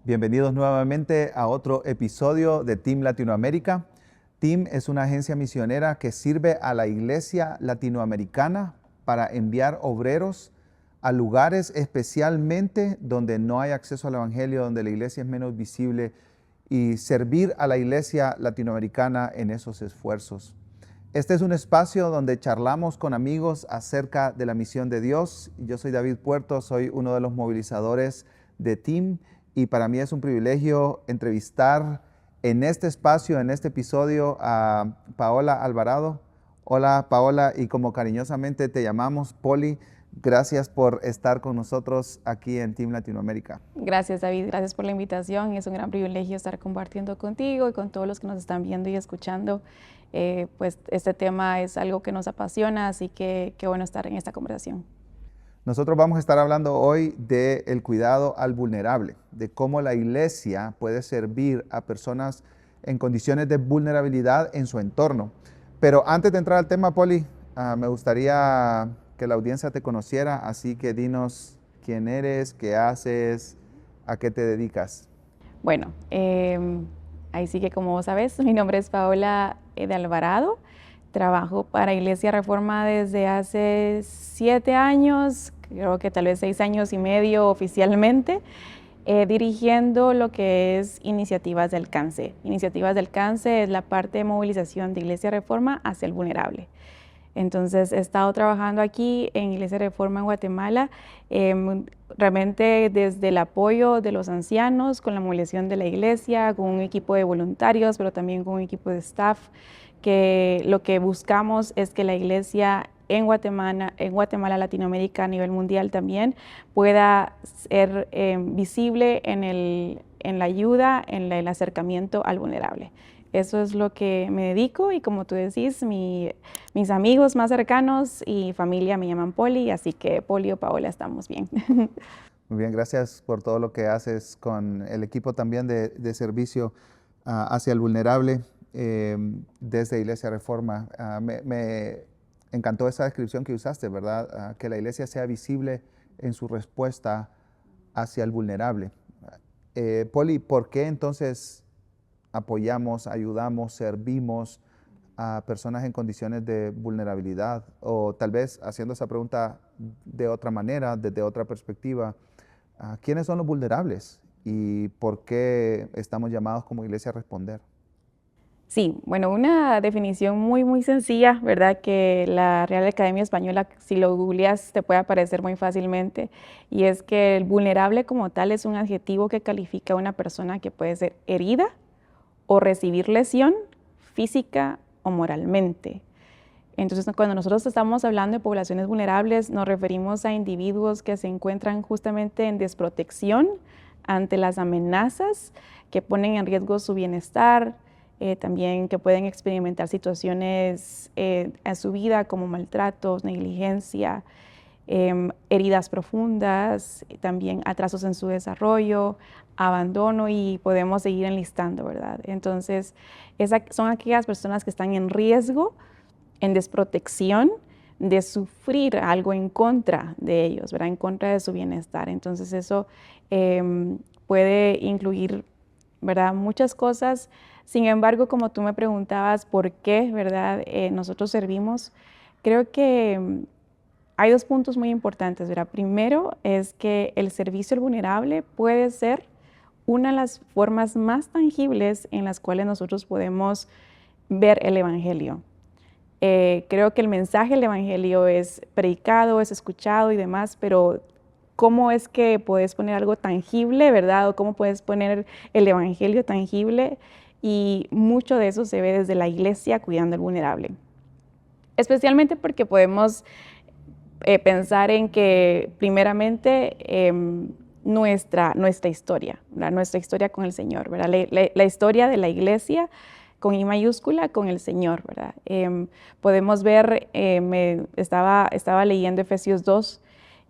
Bienvenidos nuevamente a otro episodio de Team Latinoamérica. Team es una agencia misionera que sirve a la iglesia latinoamericana para enviar obreros a lugares especialmente donde no hay acceso al evangelio, donde la iglesia es menos visible, y servir a la iglesia latinoamericana en esos esfuerzos. Este es un espacio donde charlamos con amigos acerca de la misión de Dios. Yo soy David Puerto, soy uno de los movilizadores de Team, y para mí es un privilegio entrevistar en este espacio, en este episodio, a Paola Alvarado. Hola Paola, y como cariñosamente te llamamos, Poli, gracias por estar con nosotros aquí en Team Latinoamérica. Gracias, David, gracias por la invitación. Es un gran privilegio estar compartiendo contigo y con todos los que nos están viendo y escuchando. Pues este tema es algo que nos apasiona, así que qué bueno estar en esta conversación. Nosotros vamos a estar hablando hoy del cuidado al vulnerable, de cómo la iglesia puede servir a personas en condiciones de vulnerabilidad en su entorno. Pero antes de entrar al tema, Poli, me gustaría que la audiencia te conociera, así que dinos quién eres, qué haces, a qué te dedicas. Bueno, ahí sí que como vos sabés, mi nombre es Paola de Alvarado. Trabajo para Iglesia Reforma desde hace 7 años, creo que tal vez 6 años y medio oficialmente, dirigiendo lo que es Iniciativas de Alcance. Iniciativas de Alcance es la parte de movilización de Iglesia Reforma hacia el vulnerable. Entonces he estado trabajando aquí en Iglesia Reforma en Guatemala, realmente desde el apoyo de los ancianos, con la movilización de la iglesia, con un equipo de voluntarios, pero también con un equipo de staff, que lo que buscamos es que la iglesia en Guatemala, Latinoamérica, a nivel mundial también, pueda ser visible en la ayuda, en el acercamiento al vulnerable. Eso es lo que me dedico, y como tú decís, mis amigos más cercanos y familia me llaman Poli, así que Poli o Paola estamos bien. Muy bien, gracias por todo lo que haces con el equipo también de servicio hacia el vulnerable desde Iglesia Reforma. Me encantó esa descripción que usaste, ¿verdad? Que la iglesia sea visible en su respuesta hacia el vulnerable. Poli, ¿por qué entonces apoyamos, ayudamos, servimos a personas en condiciones de vulnerabilidad? O tal vez haciendo esa pregunta de otra manera, desde otra perspectiva, ¿quiénes son los vulnerables y por qué estamos llamados como iglesia a responder? Sí, bueno, una definición muy sencilla, ¿verdad? Que la Real Academia Española, si lo googleas, te puede aparecer muy fácilmente. Y es que el vulnerable como tal es un adjetivo que califica a una persona que puede ser herida o recibir lesión física o moralmente. Entonces, cuando nosotros estamos hablando de poblaciones vulnerables, nos referimos a individuos que se encuentran justamente en desprotección ante las amenazas que ponen en riesgo su bienestar, también que pueden experimentar situaciones en su vida como maltratos, negligencia, heridas profundas, también atrasos en su desarrollo, abandono, y podemos seguir enlistando, ¿verdad? Entonces, son aquellas personas que están en riesgo, en desprotección de sufrir algo en contra de ellos, ¿verdad? En contra de su bienestar. Entonces eso puede incluir, ¿verdad?, muchas cosas. Sin embargo, como tú me preguntabas por qué, ¿verdad?, nosotros servimos, creo que hay 2 puntos muy importantes, ¿verdad? Primero es que el servicio al vulnerable puede ser una de las formas más tangibles en las cuales nosotros podemos ver el evangelio. Creo que el mensaje del evangelio es predicado, es escuchado y demás, pero ¿cómo es que puedes poner algo tangible, verdad? O ¿cómo puedes poner el evangelio tangible? Y mucho de eso se ve desde la iglesia cuidando al vulnerable. Especialmente porque podemos pensar en que primeramente nuestra historia, ¿verdad? Nuestra historia con el Señor, ¿verdad? La historia de la iglesia con I mayúscula, con el Señor, ¿verdad? Podemos ver, estaba leyendo Efesios 2,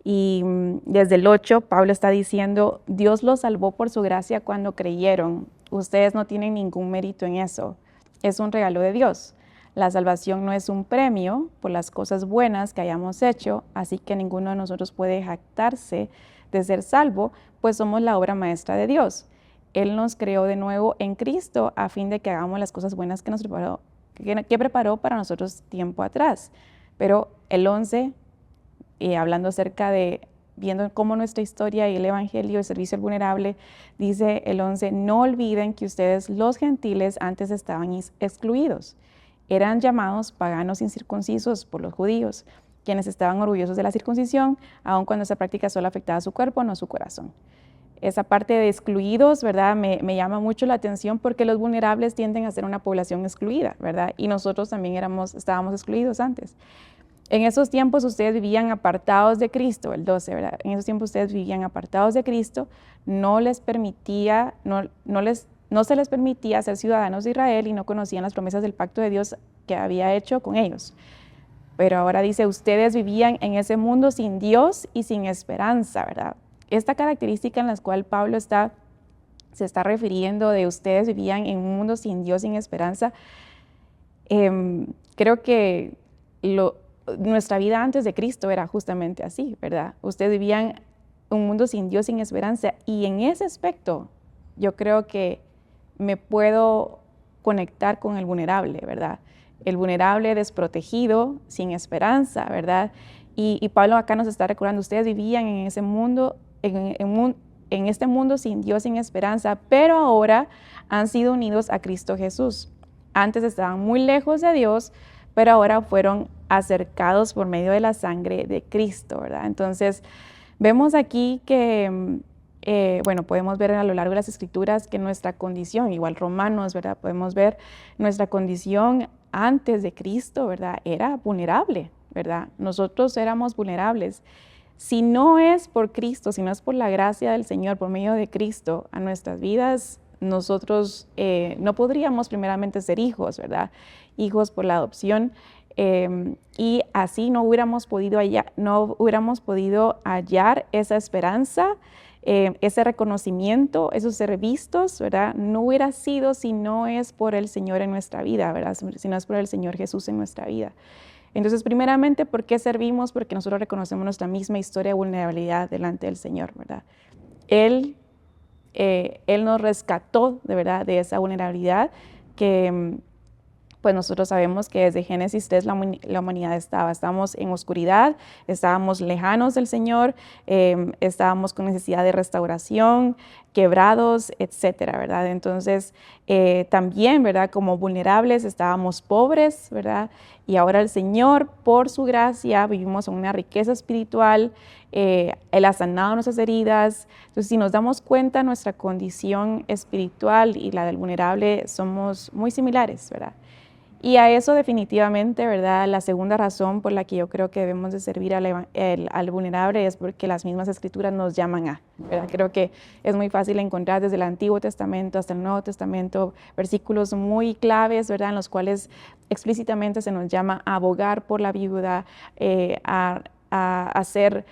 y desde el 8, Pablo está diciendo, Dios los salvó por su gracia cuando creyeron. Ustedes no tienen ningún mérito en eso. Es un regalo de Dios. La salvación no es un premio por las cosas buenas que hayamos hecho, así que ninguno de nosotros puede jactarse de ser salvo, pues somos la obra maestra de Dios. Él nos creó de nuevo en Cristo a fin de que hagamos las cosas buenas que preparó para nosotros tiempo atrás. Pero el 11, hablando acerca de, viendo cómo nuestra historia y el Evangelio, el servicio al vulnerable, dice el 11, no olviden que ustedes los gentiles antes estaban excluidos. Eran llamados paganos incircuncisos por los judíos, quienes estaban orgullosos de la circuncisión, aun cuando esa práctica solo afectaba su cuerpo, no su corazón. Esa parte de excluidos, ¿verdad? Me llama mucho la atención porque los vulnerables tienden a ser una población excluida, ¿verdad? Y nosotros también estábamos excluidos antes. En esos tiempos ustedes vivían apartados de Cristo, el 12, ¿verdad? En esos tiempos ustedes vivían apartados de Cristo, no se les permitía ser ciudadanos de Israel y no conocían las promesas del pacto de Dios que había hecho con ellos. Pero ahora dice, ustedes vivían en ese mundo sin Dios y sin esperanza, ¿verdad? Esta característica en la cual Pablo se está refiriendo de ustedes vivían en un mundo sin Dios, sin esperanza, creo que nuestra vida antes de Cristo era justamente así, ¿verdad? Ustedes vivían un mundo sin Dios, sin esperanza, y en ese aspecto yo creo que me puedo conectar con el vulnerable, ¿verdad? El vulnerable, desprotegido, sin esperanza, ¿verdad? Y Pablo acá nos está recordando, ustedes vivían en ese mundo, en este mundo sin Dios, sin esperanza, pero ahora han sido unidos a Cristo Jesús. Antes estaban muy lejos de Dios, pero ahora fueron acercados por medio de la sangre de Cristo, ¿verdad? Entonces, vemos aquí que, podemos ver a lo largo de las Escrituras que nuestra condición, igual Romanos, ¿verdad? Podemos ver nuestra condición antes de Cristo, ¿verdad? Era vulnerable, ¿verdad? Nosotros éramos vulnerables. Si no es por Cristo, si no es por la gracia del Señor, por medio de Cristo, a nuestras vidas, nosotros no podríamos primeramente ser hijos, ¿verdad? Hijos por la adopción. Y así no hubiéramos podido hallar esa esperanza, ese reconocimiento, esos ser vistos, ¿verdad? No hubiera sido si no es por el Señor en nuestra vida, ¿verdad? Si no es por el Señor Jesús en nuestra vida. Entonces, primeramente, ¿por qué servimos? Porque nosotros reconocemos nuestra misma historia de vulnerabilidad delante del Señor, ¿verdad? Él nos rescató, de verdad, de esa vulnerabilidad que pues nosotros sabemos que desde Génesis 3 la humanidad estábamos en oscuridad, estábamos lejanos del Señor, estábamos con necesidad de restauración, quebrados, etcétera, ¿verdad? Entonces, también, ¿verdad? Como vulnerables estábamos pobres, ¿verdad? Y ahora el Señor, por su gracia, vivimos en una riqueza espiritual, Él ha sanado nuestras heridas. Entonces, si nos damos cuenta, nuestra condición espiritual y la del vulnerable somos muy similares, ¿verdad? Y a eso definitivamente, ¿verdad? La segunda razón por la que yo creo que debemos de servir al vulnerable es porque las mismas Escrituras nos llaman a, ¿verdad? Creo que es muy fácil encontrar desde el Antiguo Testamento hasta el Nuevo Testamento versículos muy claves, ¿verdad? En los cuales explícitamente se nos llama a abogar por la viuda, a hacer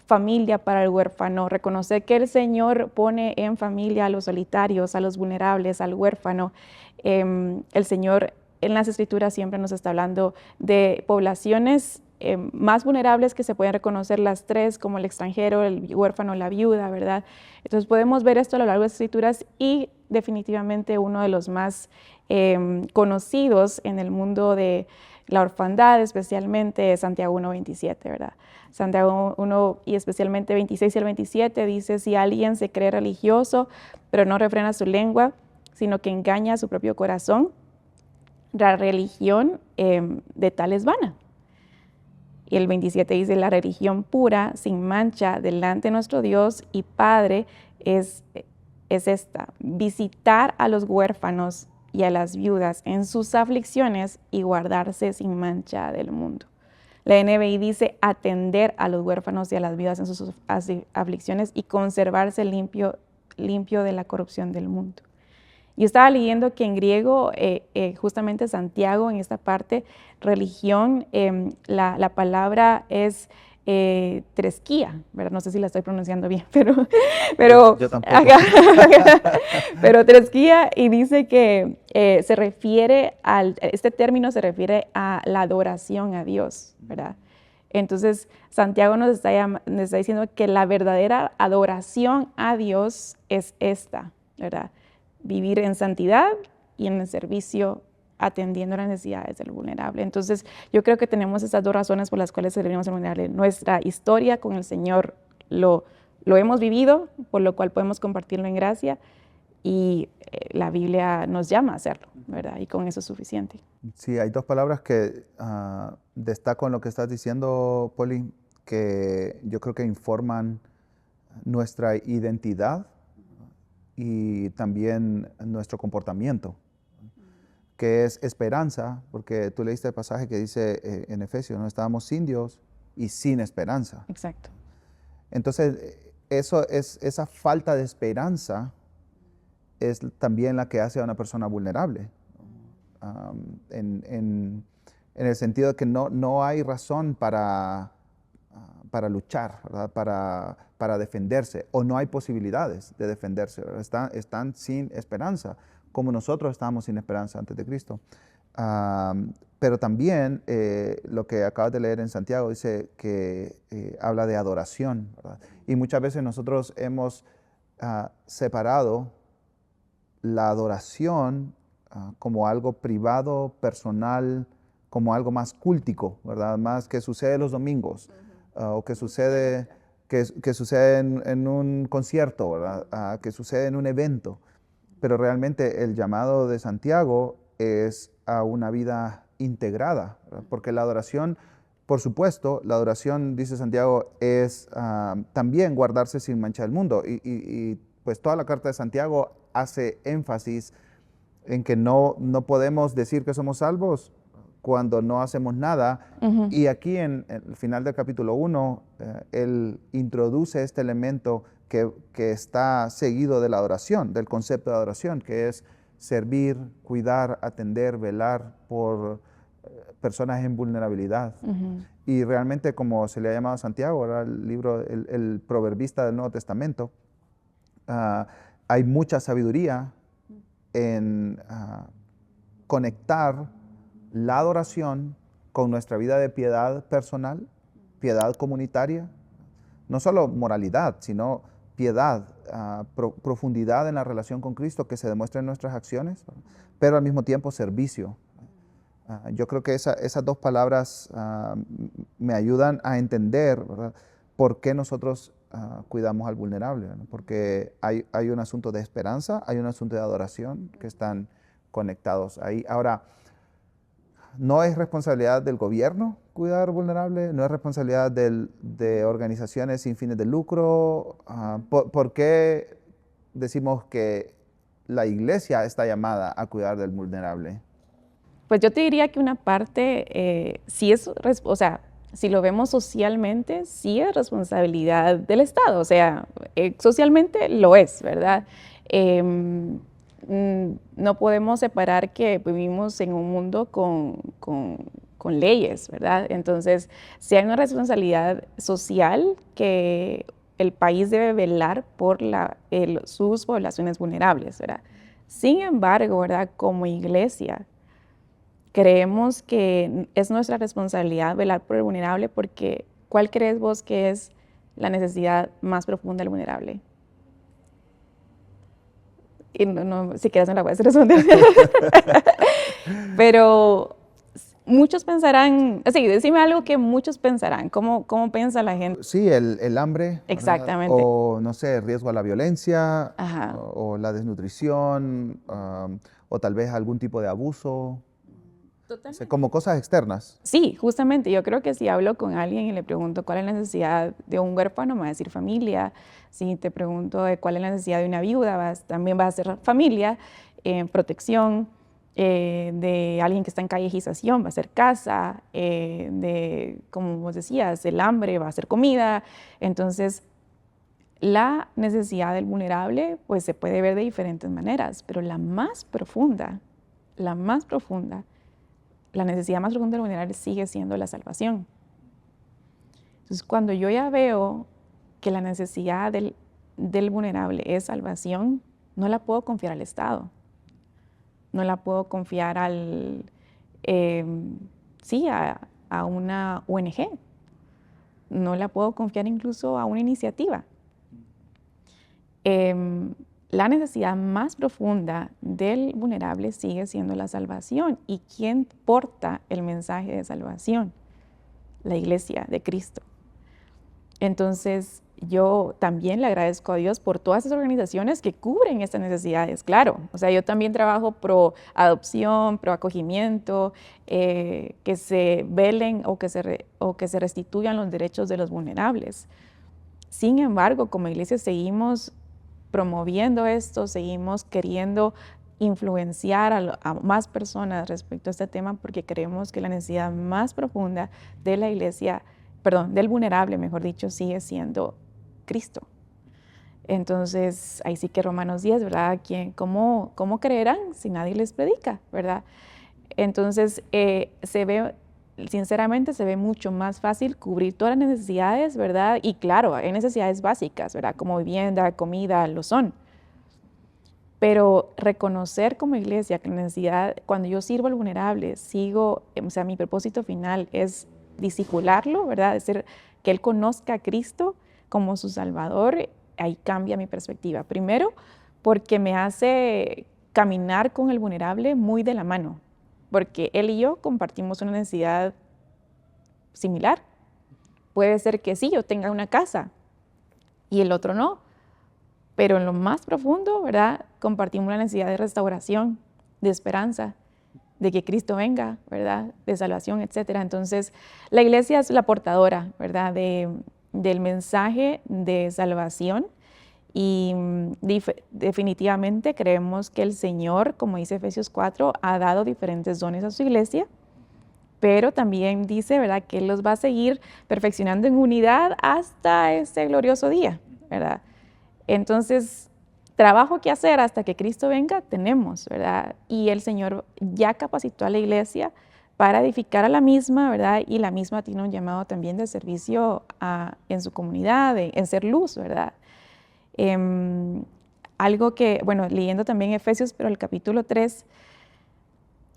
familia para el huérfano, reconocer que el Señor pone en familia a los solitarios, a los vulnerables, al huérfano. El Señor en las Escrituras siempre nos está hablando de poblaciones más vulnerables que se pueden reconocer las tres, como el extranjero, el huérfano, la viuda, ¿verdad? Entonces podemos ver esto a lo largo de las Escrituras y definitivamente uno de los más conocidos en el mundo de la orfandad, especialmente Santiago 1:27, ¿verdad? Santiago 1 y especialmente 26 y el 27 dice, si alguien se cree religioso, pero no refrena su lengua, sino que engaña a su propio corazón, la religión de tal es vana. Y el 27 dice, la religión pura, sin mancha, delante de nuestro Dios y Padre es esta, visitar a los huérfanos y a las viudas en sus aflicciones y guardarse sin mancha del mundo. La NBI dice, atender a los huérfanos y a las viudas en sus aflicciones y conservarse limpio de la corrupción del mundo. Yo estaba leyendo que en griego, justamente Santiago, en esta parte, religión, la palabra es tresquía, ¿verdad? No sé si la estoy pronunciando bien, pero yo tampoco. Pero tresquía, y dice que este término se refiere a la adoración a Dios, ¿verdad? Entonces, Santiago nos está diciendo que la verdadera adoración a Dios es esta. ¿verdad? Vivir en santidad y en el servicio atendiendo las necesidades del vulnerable. Entonces, yo creo que tenemos estas dos razones por las cuales servimos al vulnerable. Nuestra historia con el Señor lo hemos vivido, por lo cual podemos compartirlo en gracia, y la Biblia nos llama a hacerlo, ¿verdad? Y con eso es suficiente. Sí, hay dos palabras que destaco en lo que estás diciendo, Poli, que yo creo que informan nuestra identidad y también nuestro comportamiento, que es esperanza, porque tú leíste el pasaje que dice en Efesios, no estábamos sin Dios y sin esperanza. Exacto. Entonces, esa falta de esperanza es también la que hace a una persona vulnerable, en el sentido de que no hay razón para luchar, ¿verdad? Para defenderse, o no hay posibilidades de defenderse, están sin esperanza, como nosotros estábamos sin esperanza antes de Cristo. Pero también lo que acabas de leer en Santiago dice que habla de adoración, ¿verdad? Y muchas veces nosotros hemos separado la adoración como algo privado, personal, como algo más cúltico, ¿verdad? Más que sucede los domingos, o que sucede, que sucede en un concierto, ¿verdad? Que sucede en un evento. Pero realmente el llamado de Santiago es a una vida integrada, ¿verdad? Porque la adoración, por supuesto, la adoración, dice Santiago, es también guardarse sin mancha del mundo. Y pues toda la carta de Santiago hace énfasis en que no podemos decir que somos salvos cuando no hacemos nada. Y aquí en el final del capítulo 1, él introduce este elemento que está seguido de la adoración, del concepto de adoración, que es servir, cuidar, atender, velar por personas en vulnerabilidad. Y realmente, como se le ha llamado a Santiago, ¿verdad? El libro, el proverbista del Nuevo Testamento, hay mucha sabiduría en conectar la adoración con nuestra vida de piedad personal, piedad comunitaria, no solo moralidad, sino piedad, profundidad en la relación con Cristo que se demuestra en nuestras acciones, pero al mismo tiempo servicio. Yo creo que esas dos palabras me ayudan a entender, ¿verdad?, por qué nosotros cuidamos al vulnerable, ¿no? Porque hay un asunto de esperanza, hay un asunto de adoración que están conectados ahí. Ahora, no es responsabilidad del gobierno cuidar al vulnerable, no es responsabilidad de organizaciones sin fines de lucro. ¿Por qué decimos que la iglesia está llamada a cuidar del vulnerable? Pues yo te diría que una parte, sí es, o sea, si lo vemos socialmente, sí es responsabilidad del Estado, o sea, socialmente lo es, ¿verdad? No podemos separar que vivimos en un mundo con leyes, ¿verdad? Entonces, sí hay una responsabilidad social que el país debe velar por sus poblaciones vulnerables, ¿verdad? Sin embargo, ¿verdad?, como iglesia, creemos que es nuestra responsabilidad velar por el vulnerable, porque ¿cuál crees vos que es la necesidad más profunda del vulnerable? Y si quieres me la puedes responder. Pero muchos pensarán, sí, decime algo que muchos pensarán. ¿Cómo piensa la gente? Sí, el hambre, ¿verdad? Exactamente. O no sé, el riesgo a la violencia, Ajá. o la desnutrición, o tal vez algún tipo de abuso. O sea, como cosas externas. Sí, justamente. Yo creo que si hablo con alguien y le pregunto cuál es la necesidad de un huérfano, me va a decir familia. Si te pregunto de cuál es la necesidad de una viuda, también va a ser familia, protección. De alguien que está en callejización va a ser casa, de, como vos decías, el hambre va a ser comida. Entonces, la necesidad del vulnerable pues se puede ver de diferentes maneras, pero la necesidad más profunda del vulnerable sigue siendo la salvación. Entonces, cuando yo ya veo que la necesidad del vulnerable es salvación, no la puedo confiar al Estado. No la puedo confiar a una ONG. No la puedo confiar incluso a una iniciativa. la necesidad más profunda del vulnerable sigue siendo la salvación. ¿Y quién porta el mensaje de salvación? La iglesia de Cristo. Entonces, yo también le agradezco a Dios por todas esas organizaciones que cubren estas necesidades, claro. O sea, yo también trabajo pro adopción, pro acogimiento, que se velen o que se restituyan los derechos de los vulnerables. Sin embargo, como iglesia seguimos promoviendo esto, seguimos queriendo influenciar a más personas respecto a este tema porque creemos que la necesidad más profunda de la iglesia, perdón, del vulnerable, mejor dicho, sigue siendo Cristo. Entonces, ahí sí que Romanos 10, ¿verdad? ¿Cómo creerán si nadie les predica, verdad? Entonces, sinceramente, se ve mucho más fácil cubrir todas las necesidades, ¿verdad? Y claro, hay necesidades básicas, ¿verdad? Como vivienda, comida, lo son. Pero reconocer como iglesia que la necesidad, cuando yo sirvo al vulnerable, o sea, mi propósito final es discipularlo, ¿verdad? Es decir, que él conozca a Cristo como su Salvador, ahí cambia mi perspectiva. Primero, porque me hace caminar con el vulnerable muy de la mano, porque él y yo compartimos una necesidad similar. Puede ser que sí, yo tenga una casa y el otro no, pero en lo más profundo, ¿verdad? Compartimos la necesidad de restauración, de esperanza, de que Cristo venga, ¿verdad? De salvación, etc. Entonces, la iglesia es la portadora, ¿verdad? Del mensaje de salvación y definitivamente creemos que el Señor, como dice Efesios 4, ha dado diferentes dones a su iglesia, pero también dice, ¿verdad?, que Él los va a seguir perfeccionando en unidad hasta ese glorioso día, ¿verdad? Entonces, trabajo que hacer hasta que Cristo venga tenemos, ¿verdad? Y el Señor ya capacitó a la iglesia para edificar a la misma, ¿verdad? Y la misma tiene un llamado también de servicio en su comunidad, en ser luz, ¿verdad? Algo que, bueno, leyendo también Efesios, pero el capítulo 3,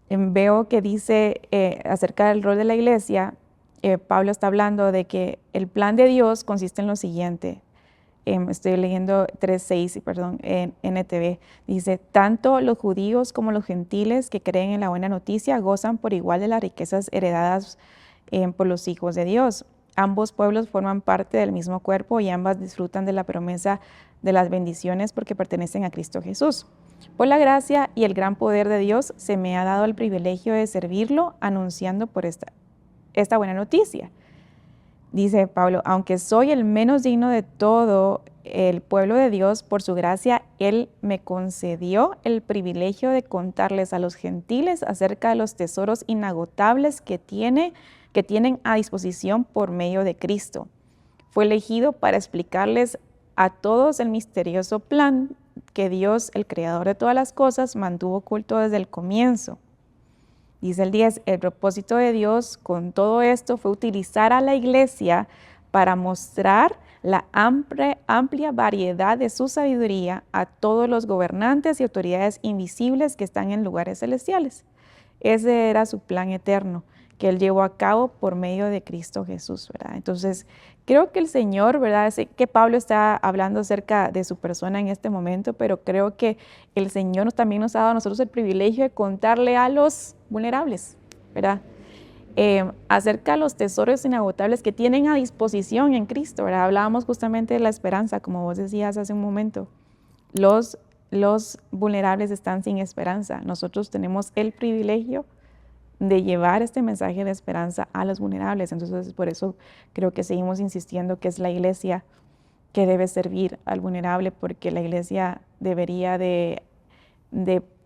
veo que dice acerca del rol de la iglesia, Pablo está hablando de que el plan de Dios consiste en lo siguiente. Estoy leyendo 3:6, perdón, en NTV. Dice, tanto los judíos como los gentiles que creen en la buena noticia gozan por igual de las riquezas heredadas por los hijos de Dios. Ambos pueblos forman parte del mismo cuerpo y ambas disfrutan de la promesa de las bendiciones porque pertenecen a Cristo Jesús. Por la gracia y el gran poder de Dios se me ha dado el privilegio de servirlo anunciando por esta buena noticia. Dice Pablo, aunque soy el menos digno de todo el pueblo de Dios, por su gracia, Él me concedió el privilegio de contarles a los gentiles acerca de los tesoros inagotables que tienen a disposición por medio de Cristo. Fue elegido para explicarles a todos el misterioso plan que Dios, el creador de todas las cosas, mantuvo oculto desde el comienzo. Dice el 10, el propósito de Dios con todo esto fue utilizar a la iglesia para mostrar la amplia variedad de su sabiduría a todos los gobernantes y autoridades invisibles que están en lugares celestiales. Ese era su plan eterno que Él llevó a cabo por medio de Cristo Jesús, ¿verdad? Entonces, creo que el Señor, ¿verdad? Sé que Pablo está hablando acerca de su persona en este momento, pero creo que el Señor también nos ha dado a nosotros el privilegio de contarle a los vulnerables, ¿verdad? Acerca de los tesoros inagotables que tienen a disposición en Cristo, ¿verdad? Hablábamos justamente de la esperanza, como vos decías hace un momento. Los vulnerables están sin esperanza. Nosotros tenemos el privilegio de llevar este mensaje de esperanza a los vulnerables. Entonces, por eso creo que seguimos insistiendo que es la iglesia que debe servir al vulnerable, porque la iglesia debería de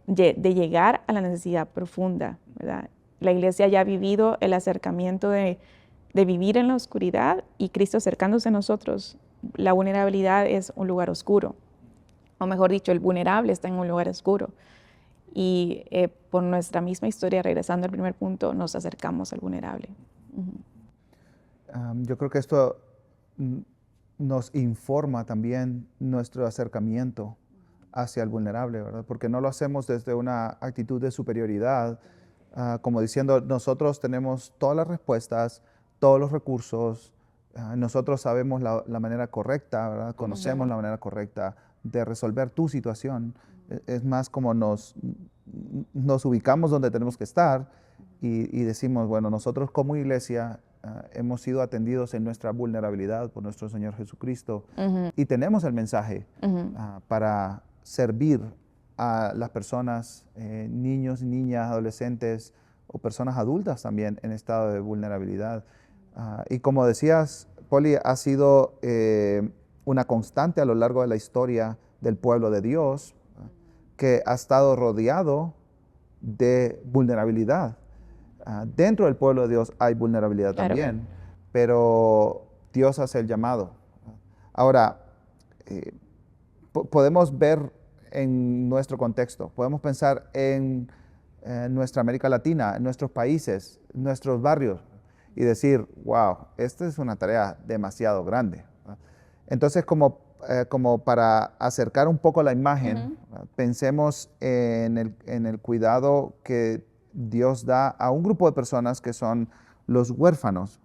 llegar a la necesidad profunda, ¿verdad? La iglesia ya ha vivido el acercamiento de vivir en la oscuridad y Cristo acercándose a nosotros. La vulnerabilidad es un lugar oscuro, o mejor dicho, el vulnerable está en un lugar oscuro. Y por nuestra misma historia, regresando al primer punto, nos acercamos al vulnerable. Yo creo que esto nos informa también nuestro acercamiento hacia el vulnerable, ¿verdad? Porque no lo hacemos desde una actitud de superioridad, como diciendo, nosotros tenemos todas las respuestas, todos los recursos, nosotros sabemos la manera correcta, ¿verdad? Conocemos la manera correcta, de resolver tu situación. Es más como nos ubicamos donde tenemos que estar y decimos, bueno, nosotros como iglesia hemos sido atendidos en nuestra vulnerabilidad por nuestro Señor Jesucristo y tenemos el mensaje para servir a las personas, niños, niñas, adolescentes o personas adultas también en estado de vulnerabilidad. Y como decías, Poli, ha sido una constante a lo largo de la historia del pueblo de Dios, que ha estado rodeado de vulnerabilidad. Dentro del pueblo de Dios hay vulnerabilidad también, pero Dios hace el llamado. Ahora, podemos ver en nuestro contexto, podemos pensar en nuestra América Latina, en nuestros países, nuestros barrios, y decir, wow, esta es una tarea demasiado grande. Entonces, como para acercar un poco la imagen, pensemos en el cuidado que Dios da a un grupo de personas que son los huérfanos.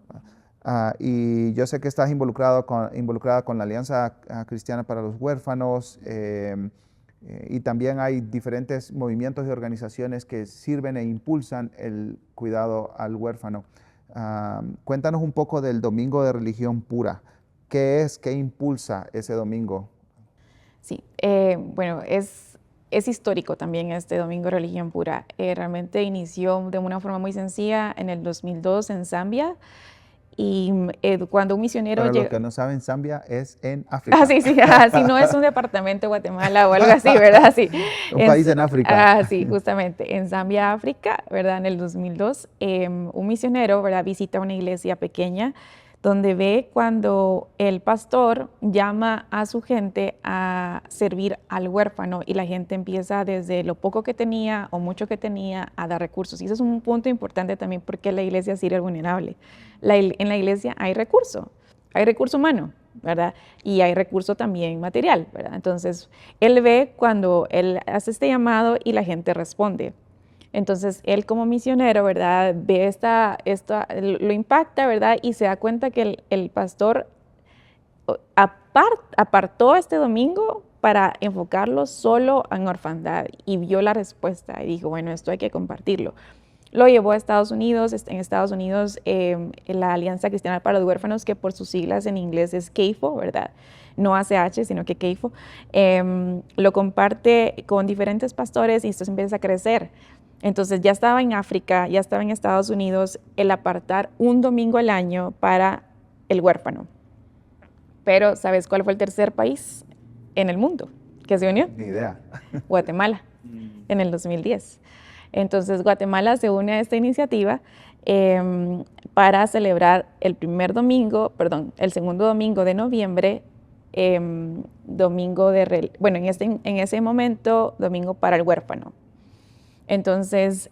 Y yo sé que estás involucrada con la Alianza Cristiana para los Huérfanos, y también hay diferentes movimientos y organizaciones que sirven e impulsan el cuidado al huérfano. Cuéntanos un poco del Domingo de Religión Pura. ¿Qué impulsa ese domingo? Sí, bueno, es histórico también este Domingo de Religión Pura. Realmente inició de una forma muy sencilla en el 2002 en Zambia. Y cuando un misionero Para llegó... los que no saben, Zambia es en África. Sí, no es un departamento de Guatemala o algo así, ¿verdad? Sí. Un país en África. Sí, justamente, en Zambia, África, ¿verdad? En el 2002, un misionero, ¿verdad? Visita una iglesia pequeña donde ve cuando el pastor llama a su gente a servir al huérfano y la gente empieza desde lo poco que tenía o mucho que tenía a dar recursos. Y eso es un punto importante también porque la iglesia sirve al vulnerable. En la iglesia hay recurso humano, ¿verdad? Y hay recurso también material, ¿verdad? Entonces, él ve cuando él hace este llamado y la gente responde. Entonces, él como misionero, ¿verdad? Ve lo impacta, ¿verdad? Y se da cuenta que el pastor apartó este domingo para enfocarlo solo en orfandad y vio la respuesta y dijo, bueno, esto hay que compartirlo. Lo llevó a Estados Unidos. En Estados Unidos, la Alianza Cristiana para los Huérfanos, que por sus siglas en inglés es CAFO, ¿verdad? No ACH, sino que CAFO, lo comparte con diferentes pastores y esto empieza a crecer. Entonces ya estaba en África, ya estaba en Estados Unidos el apartar un domingo al año para el huérfano. Pero ¿sabes cuál fue el tercer país en el mundo que se unió? Ni idea. Guatemala, en el 2010. Entonces Guatemala se une a esta iniciativa para celebrar el segundo domingo de noviembre, en ese momento, domingo para el huérfano. Entonces,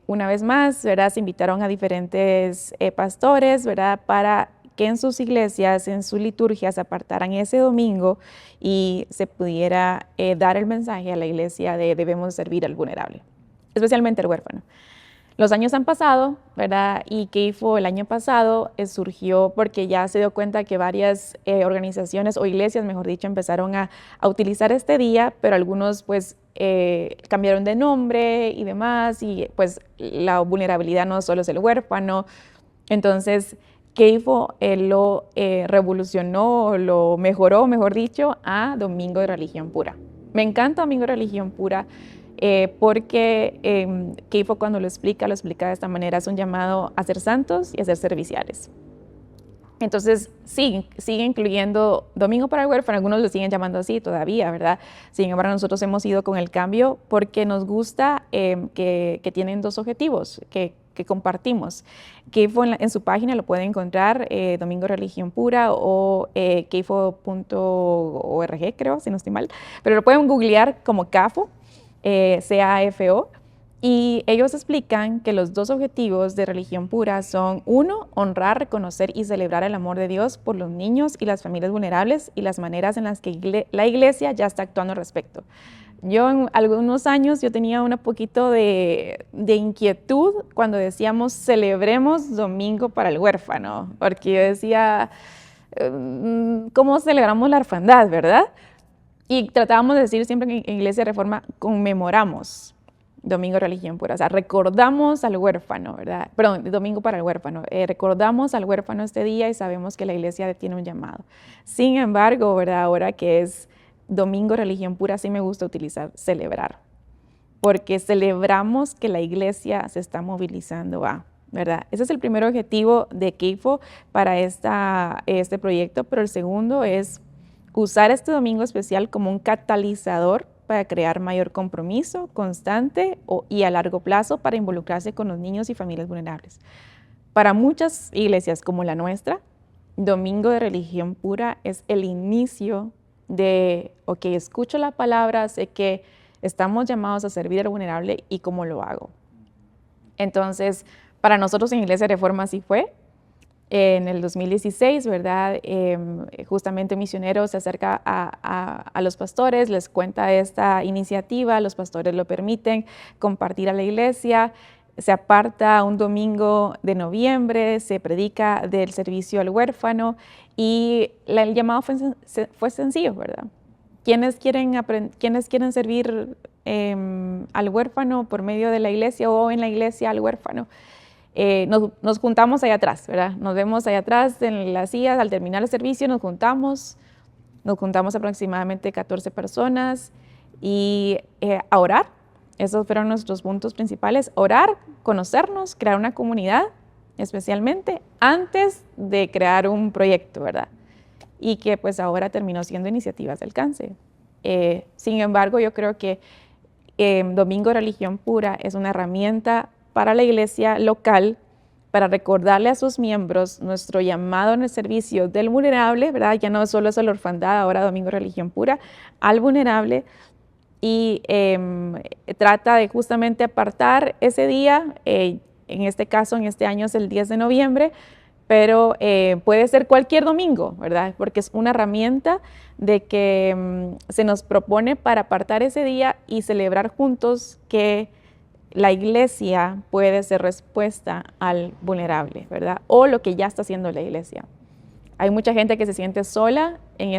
una vez más, ¿verdad? Se invitaron a diferentes pastores, ¿verdad? Para que en sus iglesias, en sus liturgias, apartaran ese domingo y se pudiera dar el mensaje a la iglesia de debemos servir al vulnerable, especialmente al huérfano. Los años han pasado, ¿verdad? Y CAFO el año pasado surgió porque ya se dio cuenta que varias organizaciones o iglesias, mejor dicho, empezaron a utilizar este día, pero algunos pues cambiaron de nombre y demás, y pues la vulnerabilidad no solo es el huérfano. Entonces, CAFO lo revolucionó, lo mejoró, mejor dicho, a Domingo de Religión Pura. Me encanta Domingo de Religión Pura. Porque CAFO cuando lo explica de esta manera, es un llamado a ser santos y a ser serviciales. Entonces, sigue incluyendo Domingo para el Huérfano, algunos lo siguen llamando así todavía, ¿verdad? Sin embargo, nosotros hemos ido con el cambio porque nos gusta que tienen dos objetivos que compartimos. CAFO en su página lo pueden encontrar, Domingo Religión Pura o CAFO.org, creo, si no estoy mal, pero lo pueden googlear como CAFO. CAFO, y ellos explican que los dos objetivos de Religión Pura son: uno, honrar, reconocer y celebrar el amor de Dios por los niños y las familias vulnerables y las maneras en las que la iglesia ya está actuando al respecto. Yo en algunos años yo tenía un poquito de inquietud cuando decíamos celebremos Domingo para el Huérfano, porque yo decía, ¿cómo celebramos la orfandad, verdad? Y tratábamos de decir siempre en Iglesia de Reforma, conmemoramos Domingo de Religión Pura, o sea, recordamos al huérfano, ¿verdad? Perdón, Domingo para el huérfano. Recordamos al huérfano este día y sabemos que la iglesia tiene un llamado. Sin embargo, ¿verdad? Ahora que es Domingo de Religión Pura, sí me gusta utilizar celebrar, porque celebramos que la iglesia se está movilizando a, ¿verdad? Ese es el primer objetivo de CAFO para este proyecto, pero el segundo es usar este domingo especial como un catalizador para crear mayor compromiso constante y a largo plazo para involucrarse con los niños y familias vulnerables. Para muchas iglesias como la nuestra, Domingo de Religión Pura es el inicio de, ok, escucho la palabra, sé que estamos llamados a servir al vulnerable y cómo lo hago. Entonces, para nosotros en Iglesia de Reforma así fue. En el 2016, ¿verdad? Justamente Misioneros se acerca a los pastores, les cuenta esta iniciativa, los pastores lo permiten compartir a la iglesia, se aparta un domingo de noviembre, se predica del servicio al huérfano y el llamado fue sencillo, ¿verdad? ¿Quiénes quieren servir al huérfano por medio de la iglesia o en la iglesia al huérfano? Nos juntamos allá atrás, ¿verdad? Nos vemos allá atrás en las sillas, al terminar el servicio nos juntamos aproximadamente 14 personas y a orar. Esos fueron nuestros puntos principales, orar, conocernos, crear una comunidad, especialmente antes de crear un proyecto, ¿verdad? Y que pues ahora terminó siendo iniciativas de alcance. Sin embargo, yo creo que Domingo de Religión Pura es una herramienta para la iglesia local, para recordarle a sus miembros nuestro llamado en el servicio del vulnerable, ¿verdad? Ya no solo es la orfandad, ahora Domingo de Religión Pura, al vulnerable, y trata de justamente apartar ese día, en este caso, en este año es el 10 de noviembre, pero puede ser cualquier domingo, ¿verdad? Porque es una herramienta de que se nos propone para apartar ese día y celebrar juntos que la iglesia puede ser respuesta al vulnerable, ¿verdad? O lo que ya está haciendo la iglesia. Hay mucha gente que se siente sola en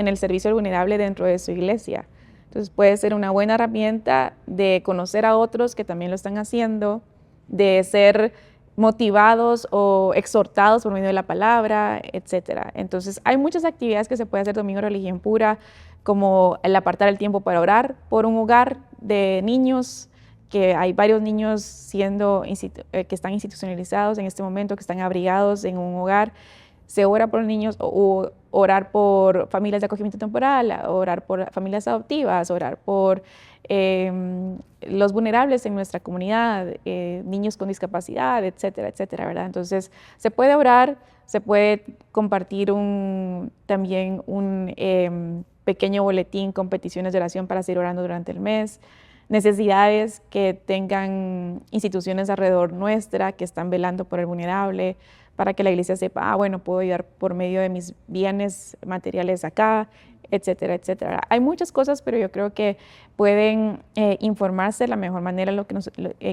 el servicio al vulnerable dentro de su iglesia. Entonces puede ser una buena herramienta de conocer a otros que también lo están haciendo, de ser motivados o exhortados por medio de la palabra, etc. Entonces hay muchas actividades que se puede hacer Domingo de Religión Pura, como el apartar el tiempo para orar por un hogar de niños, que hay varios niños que están institucionalizados en este momento, que están abrigados en un hogar. Se ora por niños o orar por familias de acogimiento temporal, orar por familias adoptivas, orar por los vulnerables en nuestra comunidad, niños con discapacidad, etcétera, etcétera, ¿verdad? Entonces, se puede orar, se puede compartir también un pequeño boletín con peticiones de oración para seguir orando durante el mes, necesidades que tengan instituciones alrededor nuestra que están velando por el vulnerable, para que la iglesia sepa, bueno, puedo ayudar por medio de mis bienes materiales acá, etcétera, etcétera. Hay muchas cosas, pero yo creo que pueden informarse de la mejor manera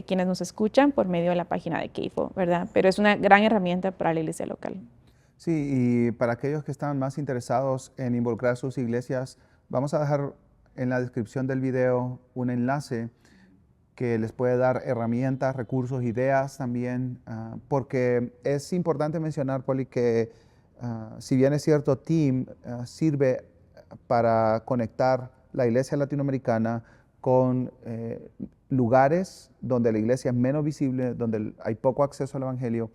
quienes nos escuchan por medio de la página de CAFO, ¿verdad? Pero es una gran herramienta para la iglesia local. Sí, y para aquellos que están más interesados en involucrar sus iglesias, vamos a dejar en la descripción del video un enlace que les puede dar herramientas, recursos, ideas también, porque es importante mencionar, Poli, que si bien es cierto, Team sirve para conectar la iglesia latinoamericana con lugares donde la iglesia es menos visible, donde hay poco acceso al evangelio,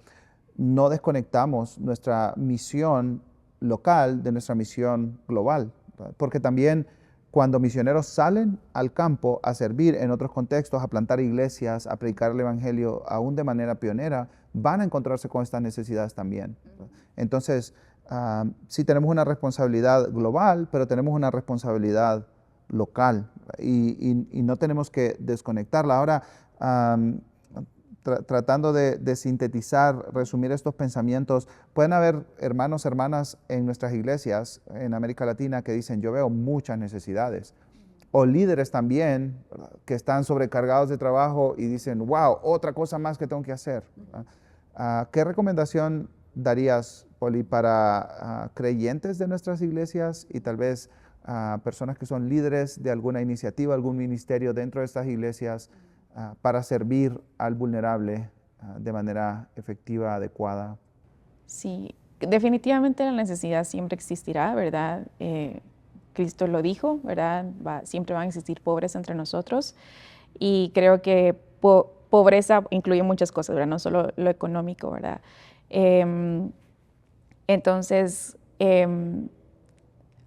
no desconectamos nuestra misión local de nuestra misión global, porque también cuando misioneros salen al campo a servir en otros contextos, a plantar iglesias, a predicar el evangelio, aún de manera pionera, van a encontrarse con estas necesidades también. Entonces, sí tenemos una responsabilidad global, pero tenemos una responsabilidad local y no tenemos que desconectarla. Ahora, tratando de sintetizar, resumir estos pensamientos, pueden haber hermanos, hermanas en nuestras iglesias en América Latina que dicen, yo veo muchas necesidades. O líderes también que están sobrecargados de trabajo y dicen, wow, otra cosa más que tengo que hacer. ¿Qué recomendación darías, Poli, para creyentes de nuestras iglesias y tal vez a personas que son líderes de alguna iniciativa, algún ministerio dentro de estas iglesias para servir al vulnerable de manera efectiva, adecuada? Sí, definitivamente la necesidad siempre existirá, ¿verdad? Cristo lo dijo, ¿verdad? Siempre van a existir pobres entre nosotros y creo que pobreza incluye muchas cosas, ¿verdad? No solo lo económico, ¿verdad? Entonces,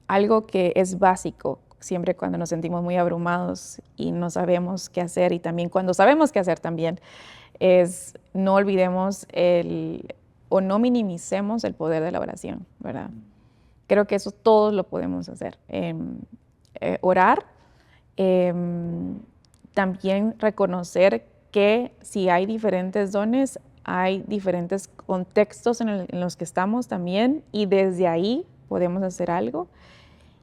algo que es básico siempre cuando nos sentimos muy abrumados y no sabemos qué hacer, y también cuando sabemos qué hacer también, es no olvidemos o no minimicemos el poder de la oración, ¿verdad? Creo que eso todos lo podemos hacer. Orar, también reconocer que si hay diferentes dones, hay diferentes contextos en los que estamos también, y desde ahí podemos hacer algo.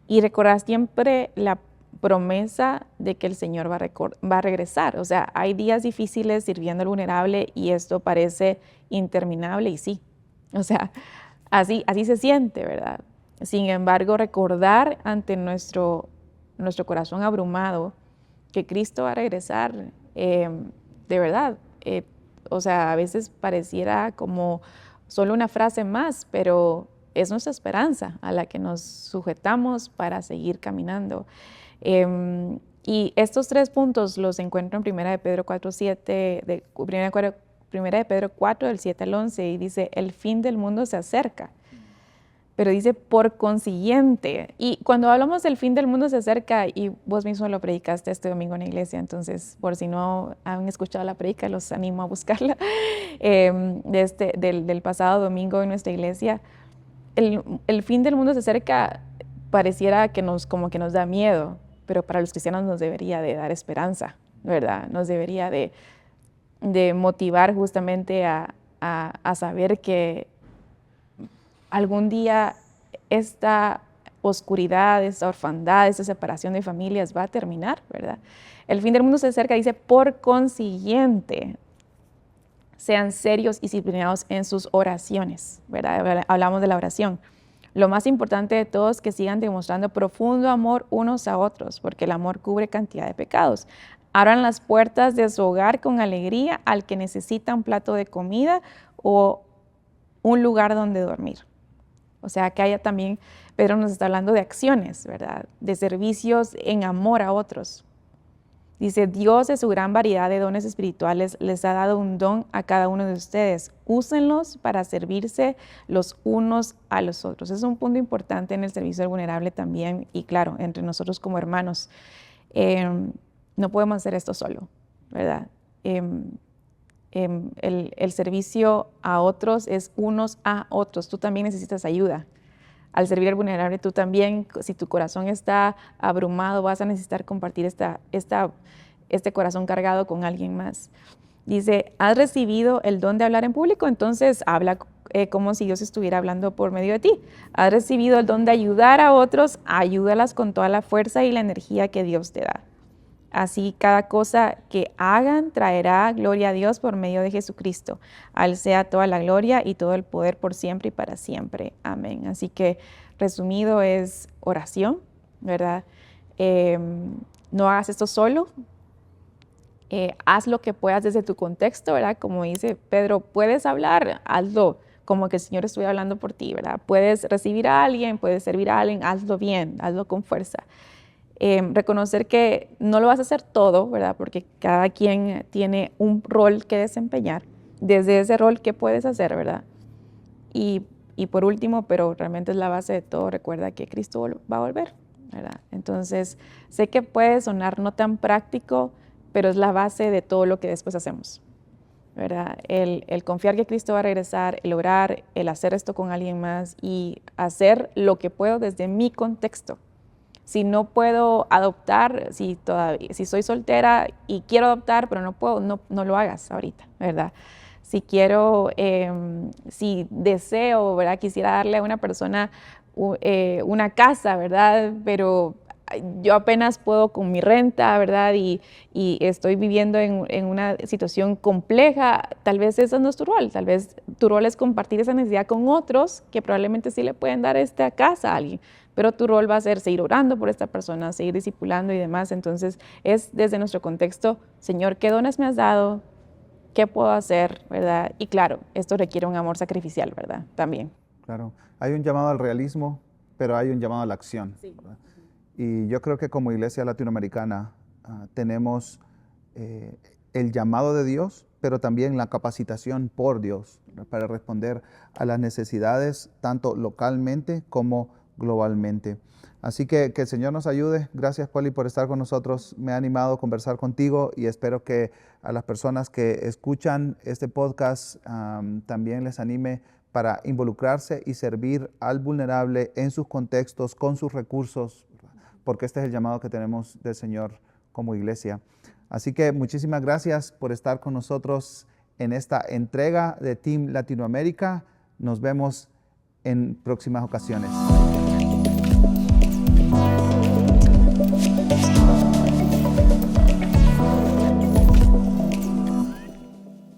Y recordar siempre la promesa de que el Señor va a regresar. O sea, hay días difíciles sirviendo al vulnerable y esto parece interminable, y sí. O sea, así se siente, ¿verdad? Sin embargo, recordar ante nuestro corazón abrumado que Cristo va a regresar, de verdad. O sea, a veces pareciera como solo una frase más, pero es nuestra esperanza a la que nos sujetamos para seguir caminando. Y estos 3 puntos los encuentro en 1 de Pedro 4:7, 1 de Pedro 4, del 7 al 11, y dice, el fin del mundo se acerca. Pero dice, por consiguiente, y cuando hablamos del fin del mundo se acerca, y vos mismo lo predicaste este domingo en la iglesia, entonces, por si no han escuchado la predica, los animo a buscarla, del pasado domingo en nuestra iglesia. El fin del mundo se acerca, pareciera que como que nos da miedo, pero para los cristianos nos debería de dar esperanza, ¿verdad? Nos debería de motivar justamente a saber que algún día esta oscuridad, esta orfandad, esta separación de familias va a terminar, ¿verdad? El fin del mundo se acerca, dice, por consiguiente, sean serios y disciplinados en sus oraciones, ¿verdad? Hablamos de la oración. Lo más importante de todo es que sigan demostrando profundo amor unos a otros, porque el amor cubre cantidad de pecados. Abran las puertas de su hogar con alegría al que necesita un plato de comida o un lugar donde dormir. O sea, que haya también, Pedro nos está hablando de acciones, ¿verdad? De servicios en amor a otros. Dice, Dios de su gran variedad de dones espirituales les ha dado un don a cada uno de ustedes. Úsenlos para servirse los unos a los otros. Es un punto importante en el servicio al vulnerable también, y claro, entre nosotros como hermanos. No podemos hacer esto solo, ¿verdad? El servicio a otros es unos a otros. Tú también necesitas ayuda. Al servir al vulnerable, tú también, si tu corazón está abrumado, vas a necesitar compartir este corazón cargado con alguien más. Dice, ¿has recibido el don de hablar en público? Entonces habla como si Dios estuviera hablando por medio de ti. ¿Has recibido el don de ayudar a otros? Ayúdalas con toda la fuerza y la energía que Dios te da. Así cada cosa que hagan traerá gloria a Dios por medio de Jesucristo. A Él sea toda la gloria y todo el poder por siempre y para siempre. Amén. Así que resumido es oración, ¿verdad? No hagas esto solo. Haz lo que puedas desde tu contexto, ¿verdad? Como dice Pedro, puedes hablar, hazlo como que el Señor estuviera hablando por ti, ¿verdad? Puedes recibir a alguien, puedes servir a alguien, hazlo bien, hazlo con fuerza. Reconocer que no lo vas a hacer todo, ¿verdad? Porque cada quien tiene un rol que desempeñar. Desde ese rol, ¿qué puedes hacer, verdad? Y por último, pero realmente es la base de todo, recuerda que Cristo va a volver, ¿verdad? Entonces, sé que puede sonar no tan práctico, pero es la base de todo lo que después hacemos, ¿verdad? El confiar que Cristo va a regresar, el orar, el hacer esto con alguien más y hacer lo que puedo desde mi contexto. Si no puedo adoptar, si soy soltera y quiero adoptar, pero no puedo, no lo hagas ahorita, ¿verdad? Si quiero, si deseo, ¿verdad? Quisiera darle a una persona una casa, ¿verdad? Pero yo apenas puedo con mi renta, ¿verdad? Y estoy viviendo en una situación compleja, tal vez ese no es tu rol, tal vez tu rol es compartir esa necesidad con otros que probablemente sí le pueden dar esta casa a alguien, pero tu rol va a ser seguir orando por esta persona, seguir discipulando y demás. Entonces es desde nuestro contexto, Señor, ¿qué dones me has dado? ¿Qué puedo hacer? ¿Verdad? Y claro, esto requiere un amor sacrificial, ¿verdad? También. Claro, hay un llamado al realismo, pero hay un llamado a la acción. Sí. ¿Verdad? Y yo creo que como iglesia latinoamericana tenemos el llamado de Dios, pero también la capacitación por Dios, ¿verdad? Para responder a las necesidades tanto localmente como globalmente. Así que el Señor nos ayude. Gracias, Poli, por estar con nosotros. Me ha animado a conversar contigo y espero que a las personas que escuchan este podcast también les anime para involucrarse y servir al vulnerable en sus contextos, con sus recursos, porque este es el llamado que tenemos del Señor como iglesia. Así que muchísimas gracias por estar con nosotros en esta entrega de Team Latinoamérica. Nos vemos en próximas ocasiones.